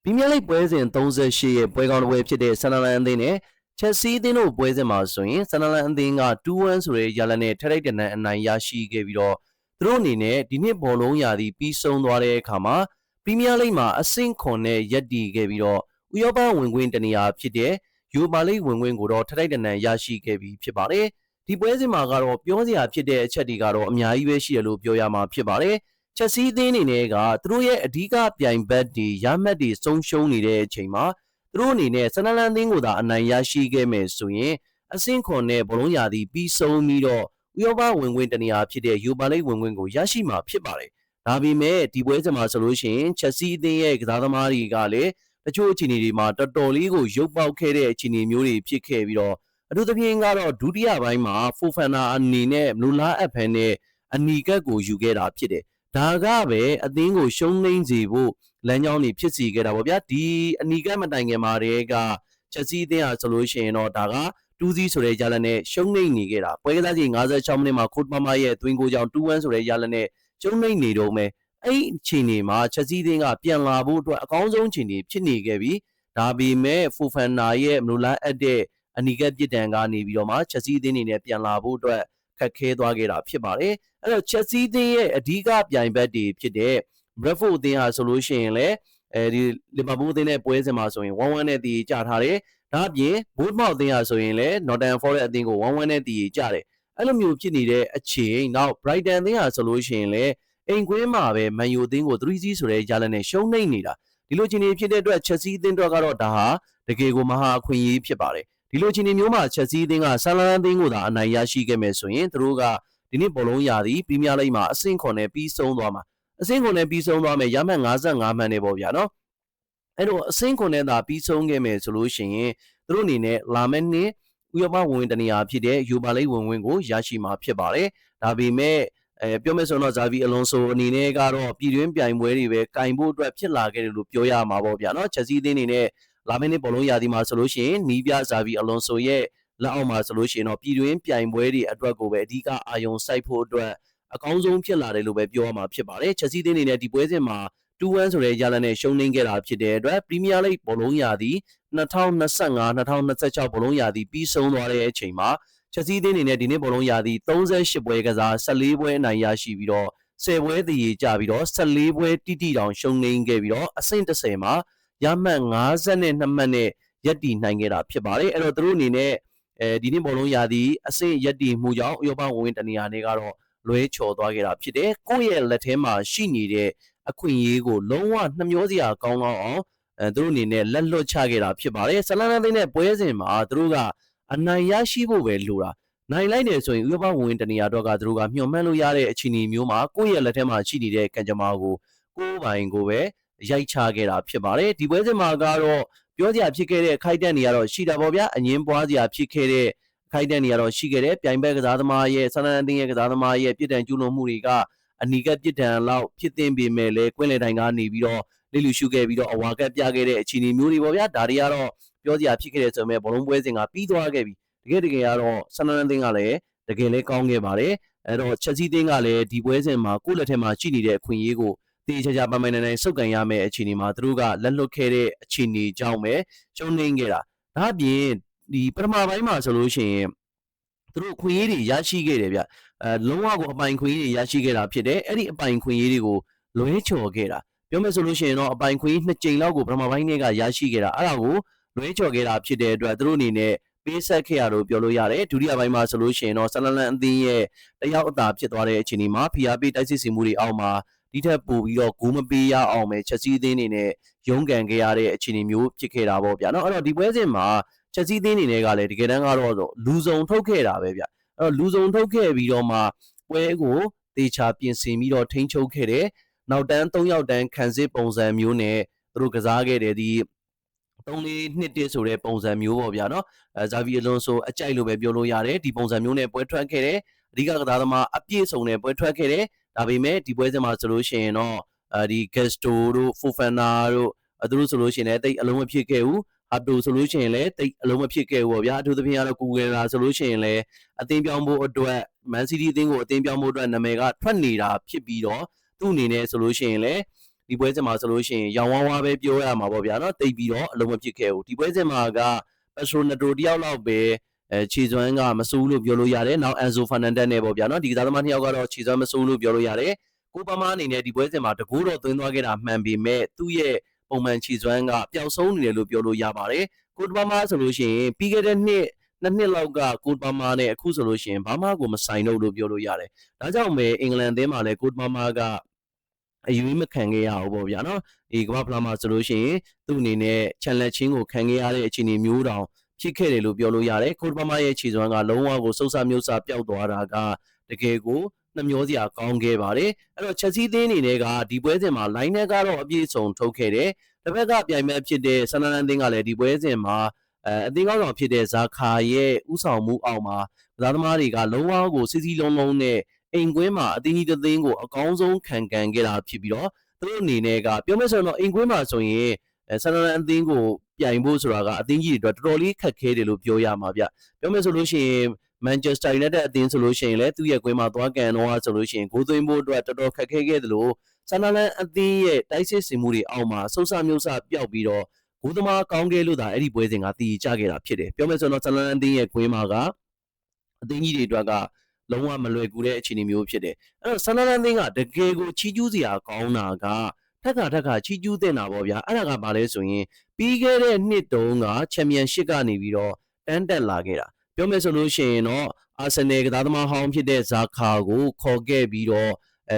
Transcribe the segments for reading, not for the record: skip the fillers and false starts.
ပီးမီးယားလိဂ်ပွဲစဉ်38ရဲ့ပွဲကောင်းတစ်ပွဲဖြစ်တဲ့ဆန်ဒါလန်အသင်းနဲ့ချက်စီအသင်းတို့ပွဲစဉ်မှာဆိုရင်ဆန်ဒါလန်အသင်းက 2-1 ဆိုတဲ့ရလဒ်နဲ့ထိုက်ထိုက်တန်တန်အနိုင်ရရှိခဲ့ပြီးတော့သူတို့အနေနဲ့ဒီနှစ်ဘောလုံးရာသီပြီးဆုံးသွားတဲ့အခါမှာပရီးမီးယားလိဂ်မှာအဆင့်9နဲ့ရပ်တည်ခဲ့ပြီးတော့ဥရောပဝင်ခွင့်တနေရာဖြစ်တဲ့ယူပါလိဂ်ဝင်ခွင့်ကိုတော့ထိုက်ထိုက်တန်တန်ရရှိခဲ့ပြီးဖြစ်ပါတယ်ဒီပွဲစဉ်မှာကတော့ပြောစရာဖြစ်တဲ့အချက်တွေကတော့အများကြီးပဲရှိတယ်လို့ပြောရမှာဖြစ်ပါတယ်ချက်စီးအသင်းအနေနဲ့ကသူတို့ရဲ့အဓိကပြိုင်ဘက်တွေရမှတ်တွေဆုံးရှုံးနေတဲ့အချိန်မှာသူတို့အနေနဲ့ဆန်ဒါလန်အသင်းကိုသာအနိုင်ရရှိခဲ့မယ်ဆိုရင်အဆင့်9နဲ့ဘောလုံးရာသီပြီးဆုံးပြီးတော့ဥရောပဝင်ခွင့်တနေရာဖြစ်တဲ့ယူပါလိဂ်ဝင်ခွင့်ကိုရရှိမှာဖြစ်ပါတယ်ဒါပေမဲ့ဒီပွဲစဉ်မှာဆိုလို့ရှိရင်ချက်စီးအသင်းရဲ့ကစားသမားတွေကလည်းတချို့အခြေအနေတွေမှာတော်တော်လေးကိုရုပ်ပေါက်ခဲ့တဲ့အခြေအနေမျိုးတွေဖြစ်ခဲ့ပြီးတော့အထူးသဖြင့်ကတော့ဒုတိယပိုင်းမှာဖိုဖန်နာအနေနဲ့မလိုလားအပ်ဖန်နဲ့အနီကတ်ကိုယူခဲ့တာဖြစ်တယ်ဒါကပဲအသင်းကိုရှုံးနိမ့်စေဖို့လမ်းကြောင်းတွေဖြစ်စီခဲ့တာပေါ့ဗျာဒီအနီကမတိုင်ခင်မှာတည်းကချက်စီးအသင်းဟာဆိုလို့ရှိရင်တော့ဒါက2-0ဆိုတဲ့ရလဒ်နဲ့ရှုံးနိမ့်နေခဲ့တာပွဲကစားချိန်56မိနစ်မှာခိုးမမရဲ့သွင်းကိုကြောင့်2-1ဆိုတဲ့ရလဒ်နဲ့ရှုံးနိမ့်နေတော့မယ်အဲ့အချိန်တွေမှာချက်စီးအသင်းကပြန်လာဖို့အတွက်အကောင်းဆုံးအချိန်တွေဖြစ်နေခဲ့ပြီးဒါပေမဲ့ဖိုဖန်နာရဲ့မလိုလားအပ်တဲ့အနီကပြစ်ဒဏ်ကနေပြီးတော့မှချက်စီးအသင်းအနေနဲ့ပြန်လာဖို့အတွက်ခက်ခဲသွားခဲ့တာဖြစ်ပါတယ်အဲ့တော့ချက်စီးအသင်းရဲ့အဓိကပြိုင်ဘက်တွေဖြစ်တဲ့ Bradford အသင်းဟာဆိုလို့ရှိရင်လည်းဒီလီဗာပူးအသင်းနဲ့ပွဲစဉ်မှာဆိုရင်1-1နဲ့တည်ကြထားတယ်ဒါအပြင် Bournemouth အသင်းဟာဆိုရင်လည်း Nottingham Forest အသင်းကို1-1နဲ့တည်ကြတယ်အဲ့လိုမျိုးဖြစ်နေတဲ့အချိန်နောက် Brighton အသင်းဟာဆိုလို့ရှိရင်လည်းအိမ်ကွင်းမှာပဲ Man U အသင်းကို3-0ဆိုတဲ့ရလဒ်နဲ့ရှုံးနိမ့်နေတာဒီလိုချင်းနေဖြစ်တဲ့အတွက်ချက်စီးအသင်းတို့ကတော့ဒါဟာတကယ်ကိုမဟာအခွင့်အရေးဖြစ်ပါတယ်ဒီလိုချင်းနေမျိုးမှာချက်စီးအသင်းကဆန်ဒါလန်အသင်းကိုသာအနိုင်ရရှိခဲ့မယ်ဆိုရင်သူတို့ကဒီနေ့ဘောလုံးရာသီပရီးမီးယားလိဂ်မှာအဆင့်9နဲ့ပြီးဆုံးသွားမှာအဆင့်9နဲ့ပြီးဆုံးသွားမယ်ရမှတ်55မှတ်နဲ့ပေါ့ဗျာနော်အဲ့တော့အဆင့်9နဲ့သာပြီးဆုံးခဲ့မယ်ဆိုလို့ရှိရင်သူတို့အနေနဲ့လာမယ့်နှစ်ဥရောပဝင်တနေရာဖြစ်တဲ့ယူပါလိဂ်ဝင်ဝင်ကိုရရှိမှာဖြစ်ပါတယ်ဒါပေမဲ့ပြောမယ်ဆိုတော့ဇာဗီအလွန်ဆိုအနေနဲ့ကတော့ပြည်တွင်းပြိုင်ပွဲတွေပဲကင်ဖို့အတွက်ဖြစ်လာခဲ့တယ်လို့ပြောရမှာပေါ့ဗျာနော်ချက်စီးအသင်းအနေနဲ့လာမယ့်နှစ်ဘောလုံးရာသီမှာဆိုလို့ရှိရင်နီးပြဇာဗီအလွန်ဆိုရဲ့လက်အောက်မှာဆိုလို့ရှိရင်တော့ပြည်တွင်းပြိုင်ပွဲတွေအတွက်ကိုပဲအဓိကအာရုံစိုက်ဖို့အတွက်အကောင်းဆုံးဖြစ်လာတယ်လို့ပဲပြောရမှာဖြစ်ပါတယ်ချက်စီးအသင်းအနေနဲ့ဒီပွဲစဉ်မှာ2-1ဆိုတဲ့ရလဒ်နဲ့ရှုံးနိမ့်ခဲ့တာဖြစ်တဲ့အတွက်ပရီးမီးယားလိဂ်ဘောလုံးရာသီ2025-2026ဘောလုံးရာသီပြီးဆုံးသွားတဲ့အချိန်မှာချက်စီးအသင်းအနေနဲ့ဒီနေ့ဘောလုံးရာသီ38ပွဲကစား14ပွဲအနိုင်ရရှိပြီးတော့10ပွဲတည်ကြပြီးတော့14ပွဲတိတိတောင်ရှုံးနိမ့်ခဲ့ပြီးတော့အဆင့်10မှာရမှတ်52မှတ်နဲ့ရပ်တည်နိုင်ခဲ့တာဖြစ်ပါတယ်အဲ့တော့သူတို့အနေနဲ့ဒီနေ့ဘောလုံးရာသီအဆင့်ရပ်တည်မှုကြောင့်ဥရောပဝင်တနေရာတွေကတော့လွဲချော်သွားခဲ့တာဖြစ်တယ်ကိုယ့်ရဲ့လက်ထဲမှာရှိနေတဲ့အခွင့်အရေးကိုလုံးဝနှမျောစရာကောင်းအောင်သူတို့အနေနဲ့လက်လွတ်ချခဲ့တာဖြစ်ပါတယ်ဆလန်နန်သိန်းနဲ့ပွဲစဉ်မှာသူတို့ကအနိုင်ရရှိဖို့ပဲလိုတာနိုင်လိုက်တယ်ဆိုရင်ဥရောပဝင်တနေရာတော့ကသူတို့ကမျှော်မှန်းလို့ရတဲ့အခြေအနေမျိုးမှာကိုယ့်ရဲ့လက်ထဲမှာရှိနေတဲ့ကံကြမ္မာကိုကိုယ်ပိုင်ကိုပဲရိုက်ချခဲ့တာဖြစ်ပါတယ်ဒီပွဲစဉ်မှာကတော့ပြောစရာဖြစ်ခဲ့တဲ့ခိုက်တက်နေရတော့ရှိတာပေါ့ဗျာအငင်းပွားစရာဖြစ်ခဲ့တဲ့ခိုက်တက်နေရတော့ရှိခဲ့တဲ့ပြိုင်ဘက်ကစားသမားရဲ့ဆန်နန်အသင်းရဲ့ကစားသမားရဲ့ပြစ်ဒဏ်ကျူးလွန်မှုတွေကအနီကပြစ်ဒဏ်လောက်ဖြစ်တင်ပေမဲ့လည်းကွင်းလယ်တိုင်ကနေပြီးတော့လေလူရှုခဲ့ပြီးတော့အဝါကတ်ပြခဲ့တဲ့အခြေအနေမျိုးတွေပေါ့ဗျာဒါတွေကတော့ပြောစရာဖြစ်ခဲ့တဲ့ဆိုပေမဲ့ဘောလုံးပွဲစဉ်ကပြီးသွားခဲ့ပြီတကယ်ကတော့ဆန်နန်အသင်းကလည်းတကယ်လည်းကောင်းခဲ့ပါတယ်အဲ့တော့ချက်စီးအသင်းကလည်းဒီပွဲစဉ်မှာကိုယ့်လက်ထဲမှာရှိနေတဲ့အခွင့်အရေးကိုတေးချာချာပိုင်နိုင်စုပ်ကန်ရမယ့်အခြေအနေမှာသူတို့ကလက်လွတ်ခဲ့တဲ့အခြေအနေကြောင့်ပဲရှုံးနိမ့်ခဲ့တာဒါအပြင်ဒီပထမပိုင်းမှာဆိုလို့ရှိရင်သူတို့ခွင့်ရေးတွေရရှိခဲ့တယ်ဗျလုံးဝကိုအပိုင်ခွင့်ရေးတွေရရှိခဲ့တာဖြစ်တယ်အဲ့ဒီအပိုင်ခွင့်ရေးတွေကိုလွဲချော်ခဲ့တာပြောမယ်ဆိုလို့ရှိရင်တော့အပိုင်ခွင့်ရေး2ကြိမ်လောက်ကိုပထမပိုင်းတွေကရရှိခဲ့တာအဲ့ဒါကိုလွဲချော်ခဲ့တာဖြစ်တဲ့အတွက်သူတို့အနေနဲ့ပေးဆက်ခဲ့ရလို့ပြောလို့ရတယ်ဒုတိယပိုင်းမှာဆိုလို့ရှိရင်တော့ဆန်လန်အသင်းရဲ့တယောက်အသာဖြစ်သွားတဲ့အခြေအနေမှာဖီယာပေးတိုက်စစ်စီမှုတွေအောက်မှာဒီထက်ပိုပြီးတော့ဂိုးမပေးရအောင်ပဲချက်စီးအသင်းအနေနဲ့ရုန်းကန်ခဲ့ရတဲ့အခြေအနေမျိုးဖြစ်ခဲ့တာပေါ့ဗျာနော်အဲ့တော့ဒီပွဲစဉ်မှာချက်စီးအသင်းအနေနဲ့ကလည်းတကယ်တမ်းကတော့လူစုံထုတ်ခဲ့တာပဲဗျအဲ့တော့လူစုံထုတ်ခဲ့ပြီးတော့မှပွဲကိုတေချာပြင်ဆင်ပြီးတော့ထိန်းချုပ်ခဲ့တယ်နောက်တန်း3ယောက်တန်းခံစစ်ပုံစံမျိုးနဲ့သူတို့ကစားခဲ့တယ်ဒီ3-4-2-1ဆိုတဲ့ပုံစံမျိုးပေါ့ဗျာနော်ဇာဗီအလွန်ဆိုအကြိုက်လို့ပဲပြောလို့ရတယ်ဒီပုံစံမျိုးနဲ့ပွဲထွက်ခဲ့တယ်အဓိကကစားသမားအပြည့်စုံနဲ့ပွဲထွက်ခဲ့တယ်ဒါပေမဲ့ဒီပွဲစဉ်မှာဆိုလို့ရှိရင်တော့ဒီ Gusto တို့ Fofana တို့သူတို့ဆိုလို့ရှိရင်လည်းတိတ်အလုံးမဖြစ်ခဲ့ဘူးဟာတိုဆိုလို့ရှိရင်လည်းတိတ်အလုံးမဖြစ်ခဲ့ဘူးပေါ့ဗျာအထူးသဖြင့်ကတော့ကူဂယ်လာဆိုလို့ရှိရင်လည်းအသင်းပြောင်းဖို့အတွက် Man City အသင်းကိုအသင်းပြောင်းဖို့အတွက်နာမည်ကထွက်နေတာဖြစ်ပြီးတော့သူ့အနေနဲ့ဆိုလို့ရှိရင်လည်း ဒီပွဲစဉ်မှာဆိုလို့ရှိရင်ရောင်ဝါးဝါးပဲပြောရမှာပေါ့ဗျာနော်တိတ်ပြီးတော့အလုံးမဖြစ်ခဲ့ဘူးဒီပွဲစဉ်မှာက Petronetto တယောက်လောက်ပဲခြေစွမ်းကမစိုးလို့ပြောလို့ရတယ်နောက် Enzo Fernandez နဲ့ပေါ့ဗျာနော်ဒီကစားသမားနှစ်ယောက်ကတော့ခြေစွမ်းမစိုးလို့ပြောလို့ရတယ်ကိုပါမားအနေနဲ့ဒီပွဲစဉ်မှာတကူတော့သွင်းသွားခဲ့တာမှန်ပေမဲ့သူ့ရဲ့ပုံမှန်ခြေစွမ်းကပျောက်ဆုံးနေတယ်လို့ပြောလို့ရပါတယ်ကိုပါမားဆိုလို့ရှိရင်ပြီးခဲ့တဲ့နှစ်လောက်ကကိုပါမားနဲ့အခုဆိုလို့ရှိရင်ဘာမှကိုမဆိုင်တော့လို့ပြောလို့ရတယ်ဒါကြောင့်ပဲအင်္ဂလန်အသင်းမှာလည်းကိုပါမားကအယူမခံခဲ့ရဘူးပေါ့ဗျာနော်ဒီကမ္ဘာဖလားမှာဆိုလို့ရှိရင်သူ့အနေနဲ့ချန်လက်ချင်းကိုခံခဲ့ရတဲ့အခြေအနေမျိုးတောင်ဖြစ်ခဲ့တယ်လို့ပြောလို့ရတယ်ကိုပါမားရဲ့ခြေစွမ်းကလုံးဝကိုစုပ်ဆမျိုးစာပျောက်သွားတာကတကယ်ကိုနှမျောစရာကောင်းခဲ့ပါတယ်အဲ့တော့ချက်စီးသင်းအနေနဲ့ကဒီပွဲစဉ်မှာ line နဲ့ကတော့အပြည့်စုံထုတ်ခဲ့တယ်တစ်ဖက်ကပြိုင်မဲ့ဖြစ်တဲ့ဆန်နလန်သင်းကလည်းဒီပွဲစဉ်မှာအသင်းကောင်းဆောင်ဖြစ်တဲ့ဇာခါရဲ့ဥဆောင်မှုအောက်မှာကစားသမားတွေကလုံးဝကိုစီစီလုံးလုံးနဲ့အိမ်ကွင်းမှာအသင်းကြီးတစ်သင်းကိုအကောင်းဆုံးခံကန်ခဲ့တာဖြစ်ပြီးတော့သူတို့အနေနဲ့ကပြောမယ်ဆိုရင်တော့အိမ်ကွင်းမှာဆိုရင်ဆန်နလန်အသင်းကိုပြိုင်ဖို့ဆိုတာကအသင်းကြီးတွေအတွက်တော်တော်လေးခက်ခဲတယ်လို့ပြောရမှာဗျပြောမယ်ဆိုလို့ရှိရင်Manchester United အသင်းဆိုလို့ရှိရင်လည်းသူ့ရဲ့ကွင်းမှာသွားကန်တော့ဆိုလို့ရှိရင်ဂိုးသွင်းဖို့အတွက်တော်တော်ခက်ခဲခဲ့သလိုဆန်နလန်အသင်းရဲ့တိုက်စစ်စင်မှုတွေအောက်မှာစုပ်ဆမျိုးစပျောက်ပြီးတော့ဂိုးသမားကောင်းခဲ့လို့ဒါအဲ့ဒီပွဲစဉ်ကတည်ကြခဲ့တာဖြစ်တယ်ပြောမယ်ဆိုတော့ဆန်နလန်အသင်းရဲ့ကွင်းမှာကအသင်းကြီးတွေအတွက်ကလုံးဝမလွယ်ကူတဲ့အခြေအနေမျိုးဖြစ်တယ်အဲ့တော့ဆန်နလန်အသင်းကတကယ်ကိုချီးကျူးစရာကောင်းတာကထက်ခါချီးကျူးတင်တာပေါ့ဗျာအဲ့ဒါကဘာလဲဆိုရင်ပြီးခဲ့တဲ့နှစ်တုန်းကချန်ပီယံရှစ်ကနေပြီးတော့တန်းတက်လာခဲ့တာပြောမယ်ဆိုလို့ရှိရင်တော့အာဆင်နယ်ကစားသမားဟောင်းဖြစ်တဲ့ဇာခါကိုခေါ်ခဲ့ပြီးတော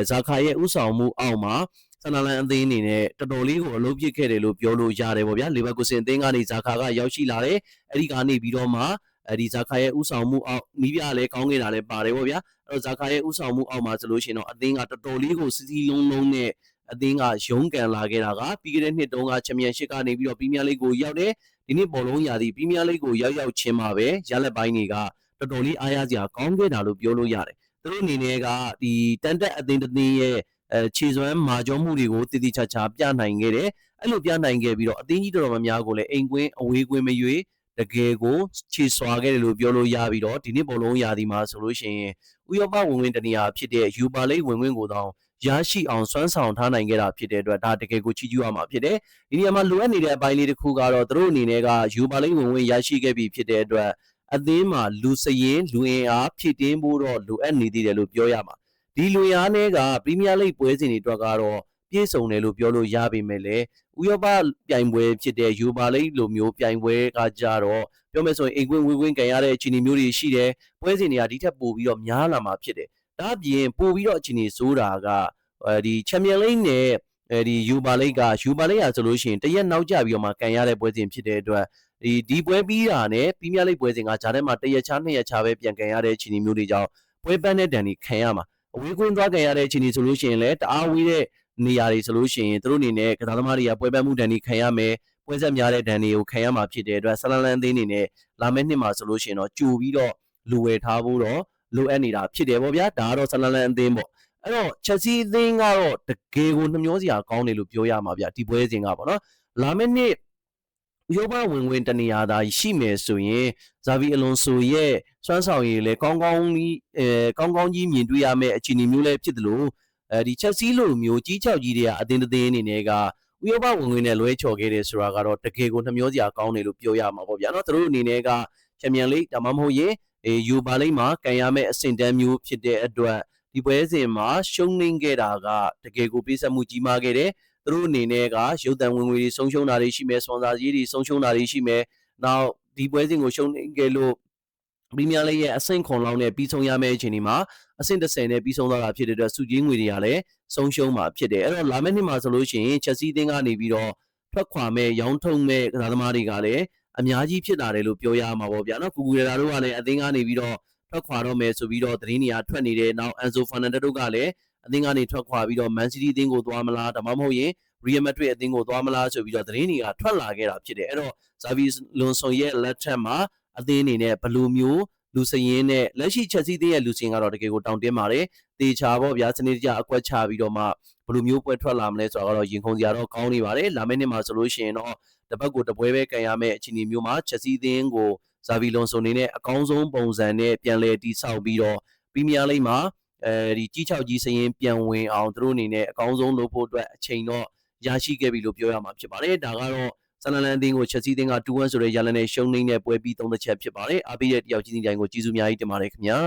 ့ဇာခါရဲ့ဥဆောင်မှုအောက်မှာဆန်နလန်အသင်းအနေနဲ့တော်တော်လေးကိုအလုပ်ပြစ်ခဲ့တယ်လို့ပြောလို့ရတယ်ပေါ့ဗျာလီဗာပူးစင်အသင်းကနေဇာခါကရောက်ရှိလာတယ်အဲ့ဒီကနေပြီးတော့မှဒီဇာခါရဲ့ဥဆောင်မှုအောက်နီးပြလည်းကောင်းခဲ့တာလည်းပါတယ်ပေါ့ဗျာအဲ့တော့ဇာခါရဲ့ဥဆောင်မှုအောက်မှာဆိုလို့ရှိရင်တော့အသင်းကတော်တော်လေးကိုစီစီလုံးလုံးနဲ့အသင်းကရုန်းကန်လာခဲ့တာကပြီးခဲ့တဲ့နှစ်တုန်းကချန်ပီယံရှစ်ကနေပြီးတော့ပရီးမီးယားလိဂ်ကိုရောက်တယ်ဒီနှစ်ဘောလုံးရာသီပရီးမီးယားလိဂ်ကိုရောက်ချင်းမှာပဲရလက်ပိုင်းတွေကတော်တော်လေးအားရစရာကောင်းခဲ့တာလို့ပြောလို့ရတယ်သူတို့အနေနဲ့ကဒီတန်တက်အသင်းတစ်သင်းရဲ့ခြေစွမ်းမာကျောမှုတွေကိုတည်တည်ချာချာပြနိုင်ခဲ့တယ်အဲ့လိုပြနိုင်ခဲ့ပြီးတော့အသင်းကြီးတော်တော်များများကိုလည်းအိမ်ကွင်းအဝေးကွင်းမရွေးတကယ်ကိုခြေစွာခဲ့တယ်လို့ပြောလို့ရပြီးတော့ဒီနှစ်ဘောလုံးရာသီမှာဆိုလို့ရှိရင်ဥရောပဝင်ဝင်တနေရာဖြစ်တဲ့ယူပါလိဝင်ဝင်ကိုတောင်ရရှိအောင်စွမ်းဆောင်ထားနိုင်ခဲ့တာဖြစ်တဲ့အတွက်ဒါတကယ်ကိုချီးကျူးရမှာဖြစ်တယ်ဒီနေရာမှာလိုအပ်နေတဲ့အပိုင်းလေးတစ်ခုကတော့သူတို့အနေနဲ့ကယူပါလိဝင်ဝင်ရရှိခဲ့ပြီဖြစ်တဲ့အတွက်အသင်းမှာလူစရင်လူအင်အားဖြည့်တင်းဖို့တော့လိုအပ်နေသေးတယ်လို့ပြောရမှာဒီလူအားနဲ့ကပရီးမီးယားလိဂ်ပွဲစဉ်တွေအတွက်ကတော့ပြည့်စုံတယ်လို့ပြောလို့ရပေမဲ့လည်းဥရောပပြိုင်ပွဲဖြစ်တဲ့ယူပါလိဂ်လိုမျိုးပြိုင်ပွဲကကြတော့ပြောမယ်ဆိုရင်အိမ်ကွင်းဝေးကွင်းကန်ရတဲ့အခြေအနေမျိုးတွေရှိတယ်ပွဲစဉ်တွေကဒီထက်ပိုပြီးတော့များလာမှာဖြစ်တယ်ဒါအပြင်ပိုပြီးတော့အခြေအနေဆိုးတာကဒီချန်ပီယံလိဂ်နဲ့ဒီယူပါလိဂ်ကဆိုလို့ရှိရင်တရက်နောက်ကျပြီးတော့မှကန်ရတဲ့ပွဲစဉ်ဖြစ်တဲ့အတွက်ဒီပွဲပြီးတာနဲ့ပရီးမီးယားလိဂ်ပွဲစဉ်ကဂျာထဲမှာတရက်ချာနှစ်ရက်ချာပဲပြန်ကန်ရတဲ့အခြေအနေမျိုးတွေကြောင့်ပွဲပန်းတဲ့တန်တွေခံရမှာအဝေးကွင်းသွားကန်ရတဲ့အခြေအနေဆိုလို့ရှိရင်လည်းတအားဝေးတဲ့နေရာတွေဆိုလို့ရှိရင်သူတို့အနေနဲ့ကစားသမားတွေကပွဲပန်းမှုတန်တွေခံရမယ်ပွဲဆက်များတဲ့တန်တွေကိုခံရမှာဖြစ်တဲ့အတွက်ဆလန်လန်အသင်းအနေနဲ့လာမယ့်နှစ်မှာဆိုလို့ရှိရင်တော့ကြိုပြီးတော့လူဝယ်ထားဖို့တော့လိုအပ်နေတာဖြစ်တယ်ပေါ့ဗျာဒါကတော့ဆလန်လန်အသင်းပေါ့အဲ့တော့ချက်စီအသင်းကတော့တကယ်ကိုနှမျောစရာကောင်းတယ်လို့ပြောရမှာဗျဒီပွဲစဉ်ကပေါ့နော်လာမယ့်နှစ်ဥရောပဝင်ဝင်တနေရာသာရှိမယ်ဆိုရင်ဇာဗီအလွန်ဆိုရဲ့စွမ်းဆောင်ရည်လည်းကောင်းကောင်းကြီးမြင်တွေ့ရမယ့်အခြေအနေမျိုးလည်းဖြစ်တယ်လို့ဒီချက်စီလိုမျိုးကြီးချောက်ကြီးတွေကအသင်းအနေနဲ့ကဥရောပဝင်ဝင်နဲ့လွဲချော်ခဲ့တယ်ဆိုတာကတော့တကယ်ကိုနှမျောစရာကောင်းတယ်လို့ပြောရမှာပေါ့ဗျာနော်သူတို့အနေနဲ့ကချန်ပီယံလိဂ်ဒါမှမဟုတ်ရင်ယူပါလိဂ်မှာကန်ရမယ့်အဆင့်တန်းမျိုးဖြစ်တဲ့အတွက်ဒီပွဲစဉ်မှာရှုံးနိမ့်ခဲ့တာကတကယ်ကိုပေးဆက်မှုကြီးမားခဲ့တယ်သူတို့အနေနဲ့ကရုပ်တံဝင်ငွေတွေဆုံးရှုံးတာတွေရှိမယ်စပွန်ဆာကြီးတွေဆုံးရှုံးတာတွေရှိမယ်နောက်ဒီပွဲစဉ်ကိုရှုံးနိမ့်ခဲ့လို့ပရီးမီးယားလိဂ်ရဲ့အဆင့်ခွန်လောက်နဲ့ပြီးဆုံးရမယ့်အချိန်ဒီမှာအဆင့်30နဲ့ပြီးဆုံးသွားတာဖြစ်တဲ့အတွက်စုကြီးငွေတွေကလည်းဆုံးရှုံးမှာဖြစ်တယ်အဲ့တော့လာမယ့်နှစ်မှာဆိုလို့ရှိရင်ချက်စီးသင်းကနေပြီးတော့ထွက်ခွာမဲ့ရောင်းထုံမဲ့ကစားသမားတွေကလည်းအများကြီးဖြစ်လာတယ်လို့ပြောရမှာပေါ့ဗျာနော်ကူကူရတာတို့ကလည်းအသင်းကနေပြီးတော့ထွက်ခွာတော့မယ်ဆိုပြီးတော့သတင်းတွေကထွက်နေတယ်နောက် Enzo Fernandez တို့ကလည်းအသင်းကနေထွက်ခွာပြီးတော့ Man City အသင်းကိုသွားမလားဒါမှမဟုတ်ရင် Real Madrid အသင်းကိုသွားမလားဆိုပြီးတော့သတင်းတွေကထွက်လာခဲ့တာဖြစ်တယ်အဲ့တော့ Xavi Alonso ရဲ့လက်ထက်မှာအသင်းအနေနဲ့ဘယ်လိုမျိုးလူစရင်နဲ့လက်ရှိချက်စီးသေးရဲ့လူစရင်ကတော့တကယ်ကိုတောင်းတင်းပါတယ်တေချာပေါ့ဗျာစနစ်တကျအကွက်ချပြီးတော့မှဘယ်လိုမျိုးပွဲထွက်လာမလဲဆိုတော့ရင်ခုန်စရာတော့ကောင်းနေပါတယ်လာမယ့်နှစ်မှာဆိုလို့ရှိရင်တော့တပတ်ကိုတပွဲပဲကန်ရမယ့်အခြေအနေမျိုးမှာချက်စီးသင်းကိုဇာဗီလွန်ဆိုနေနဲ့အကောင်းဆုံးပုံစံနဲ့ပြန်လည်တည်ဆောက်ပြီးတော့ပရီးမီးယားလိဂ်မှာဒီကြီးချောက်ကြီးစရင်ပြန်ဝင်အောင်သူတို့အနေနဲ့အကောင်းဆုံးလုပ်ဖို့အတွက်အချိန်တော့ ရရှိခဲ့ပြီလို့ပြောရမှာဖြစ်ပါတယ်ဒါကတော့ဆန်နလန်အသင်းကိုချက်စီးအသင်းက2-1ဆိုတဲ့ရလနဲ့ရှုံးနေတဲ့ပွဲပြီး3 ချက်ဖြစ်ပါတယ်အားပေးတဲ့တယောက်ချင်းစီတိုင်းကိုကျေးဇူးအများကြီးတင်ပါတယ်ခင်ဗျာ